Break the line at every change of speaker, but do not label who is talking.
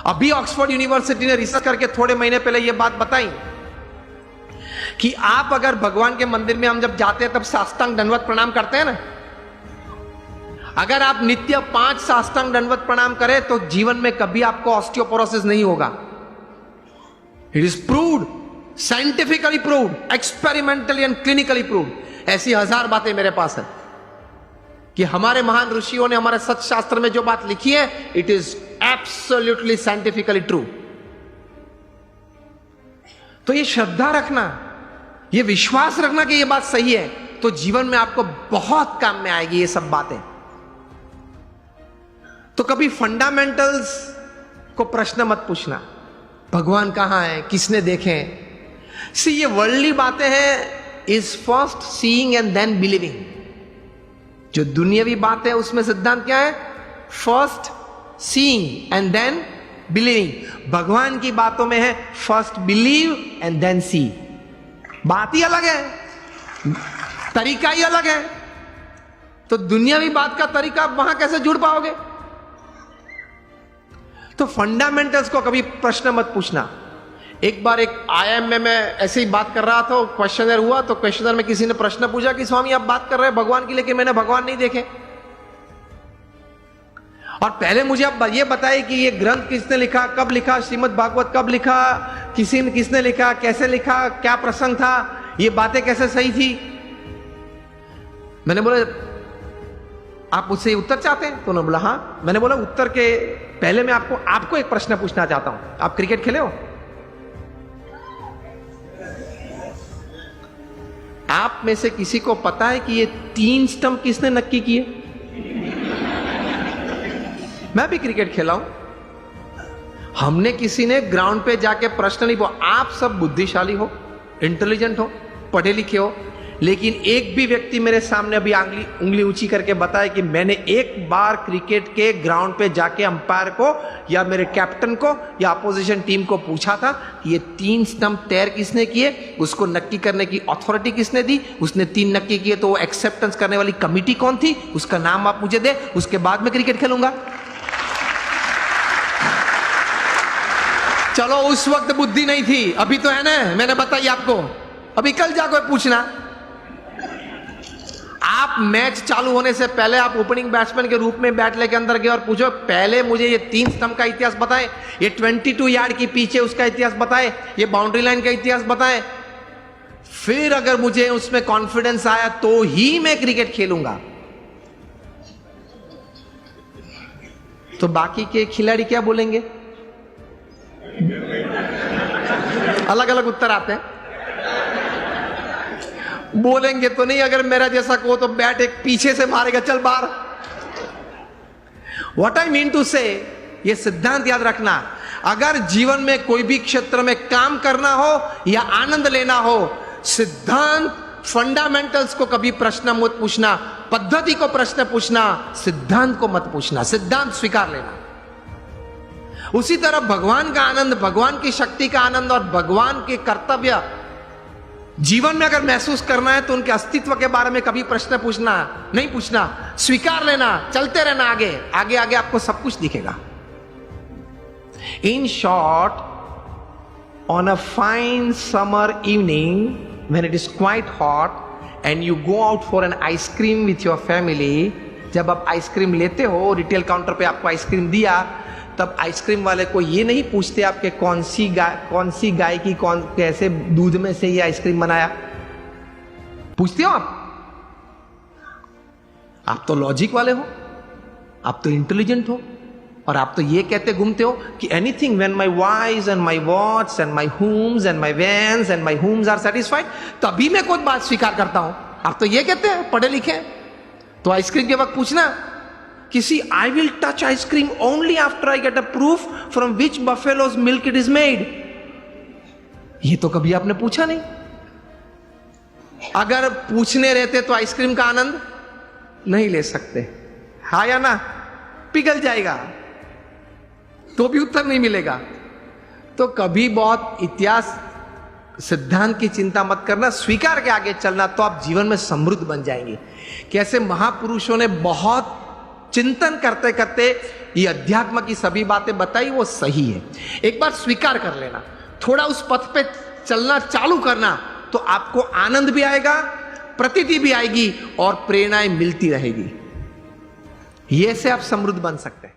अभी Oxford university ने research करके थोड़े महीने पहले यह बात बताई कि आप अगर भगवान के मंदिर में हम जब जाते हैं तब साष्टांग दंडवत प्रणाम करते हैं ना, अगर आप नित्य 5 साष्टांग दंडवत प्रणाम करें तो जीवन में कभी आपको ऑस्टियोपोरोसिस नहीं होगा। It is proved, scientifically proved, experimentally and clinically proved. ऐसी 1000 बातें मेरे पास है कि हमारे महान ऋषियों ने हमारे सच शास्त्र में जो बात लिखी है, it is absolutely scientifically true. तो ये श्रद्धा रखना, ये विश्वास रखना कि ये बात सही है, तो जीवन में आपको बहुत काम में आएगी ये सब बातें। तो कभी फंडामेंटल्स को प्रश्न मत पूछना, भगवान कहां है, किसने देखे। सी ये वर्ल्डली बातें हैं, is first seeing and then believing. जो दुनियावी बात है उसमें सिद्धांत क्या है? First seeing and then believing. भगवान की बातों में है first believe and then see. बात ही अलग है, तरीका ही अलग है। तो दुनियावी बात का तरीका वहां कैसे जुड़ पाओगे? तो फंडामेंटल्स को कभी प्रश्न मत पूछना। एक बार एक आईएम में ऐसे ही बात कर रहा था, क्वेश्चनर हुआ, तो क्वेश्चनर में किसी ने प्रश्न पूछा कि स्वामी आप बात कर रहे हैं भगवान की, लेकिन मैंने भगवान नहीं देखे, और पहले मुझे आप ये बताइए कि ये ग्रंथ किसने लिखा, कब लिखा, श्रीमद् भागवत कब लिखा, किसने लिखा, कैसे लिखा, क्या प्रसंग था, ये बातें कैसे सही थी। मैंने बोला आप मुझसे उत्तर चाहते हैं? तो उन्होंने बोला हाँ। मैंने बोला उत्तर के पहले मैं आपको एक प्रश्न पूछना चाहता हूं। आप क्रिकेट खेले हो? आप में से किसी को पता है कि ये 3 स्टंप किसने नक्की किए? मैं भी क्रिकेट खेला हूं। हमने किसी ने ग्राउंड पे जाके प्रश्न नहीं पूछा। आप सब बुद्धिशाली हो, इंटेलिजेंट हो, पढ़े लिखे हो, लेकिन एक भी व्यक्ति मेरे सामने अभी उंगली ऊंची करके बताए कि मैंने एक बार क्रिकेट के ग्राउंड पे जाके अंपायर को या मेरे कैप्टन को या अपोजिशन टीम को पूछा था कि ये 3 स्टंप तैर किसने किए, उसको नक्की करने की अथॉरिटी किसने दी, उसने 3 नक्की किए तो वो एक्सेप्टेंस करने वाली कमिटी कौन थी, उसका नाम आप मुझे दे, उसके बाद मैं क्रिकेट खेलूंगा। चलो उस वक्त बुद्धि नहीं थी, अभी तो है ना, मैंने बताई आपको। अभी कल जाकर पूछना। आप मैच चालू होने से पहले आप ओपनिंग बैट्समैन के रूप में बैट लेके अंदर गए और पूछो पहले मुझे ये 3 स्टंप का इतिहास बताएं, ये 22 यार्ड के पीछे उसका इतिहास बताएं, ये बाउंड्री लाइन का इतिहास बताएं, फिर अगर मुझे उसमें कॉन्फिडेंस आया तो ही मैं क्रिकेट खेलूंगा। तो बाकी के खिलाड़ी क्या बोलेंगे? अलग अलग उत्तर आते हैं। बोलेंगे तो नहीं, अगर मेरा जैसा को तो बैट एक पीछे से मारेगा, चल बाहर। व्हाट आई मीन टू से, ये सिद्धांत याद रखना, अगर जीवन में कोई भी क्षेत्र में काम करना हो या आनंद लेना हो, सिद्धांत फंडामेंटल्स को कभी प्रश्न मत पूछना, पद्धति को प्रश्न पूछना, सिद्धांत को मत पूछना। सिद्धांत स्वीकार लेना। उसी तरह भगवान का आनंद, भगवान की शक्ति का आनंद और भगवान के कर्तव्य जीवन में अगर महसूस करना है तो उनके अस्तित्व के बारे में कभी प्रश्न पूछना नहीं, पूछना, स्वीकार लेना, चलते रहना आगे आगे आगे, आपको सब कुछ दिखेगा। In short, on a fine summer evening when it is quite hot and you go out for an ice cream with your family, जब आप आइसक्रीम लेते हो, रिटेल काउंटर पे आपको आइसक्रीम दिया, तब आइसक्रीम वाले को ये नहीं पूछते आपके कौन सी गाय की कैसे दूध में से ये आइसक्रीम बनाया। पूछते हो आप तो लॉजिक वाले हो, आप तो इंटेलिजेंट हो, और आप तो ये कहते घूमते हो कि anything when my wives and my watts and my homes and my vans and my homes are satisfied, तभी मैं कोई बात स्वीकार करता हूं। आप तो ये कहते हैं, पढ़े लिखे। तो आइसक्रीम के वक्त पूछना किसी, I will touch ice cream only after I get a proof from which buffalo's milk it is made. ये तो कभी आपने पूछा नहीं। अगर पूछने रहते तो आइसक्रीम का आनंद नहीं ले सकते, हाँ या ना? पिघल जाएगा तो भी उत्तर नहीं मिलेगा। तो कभी बहुत इतिहास सिद्धांत की चिंता मत करना, स्वीकार के आगे चलना, तो आप जीवन में समृद्ध बन जाएंगे। कैसे महापुरुषों ने बहुत चिंतन करते करते ये अध्यात्म की सभी बातें बताई वो सही है, एक बार स्वीकार कर लेना, थोड़ा उस पथ पे चलना चालू करना, तो आपको आनंद भी आएगा, प्रतीति भी आएगी और प्रेरणाएं मिलती रहेगी। ये से आप समृद्ध बन सकते हैं।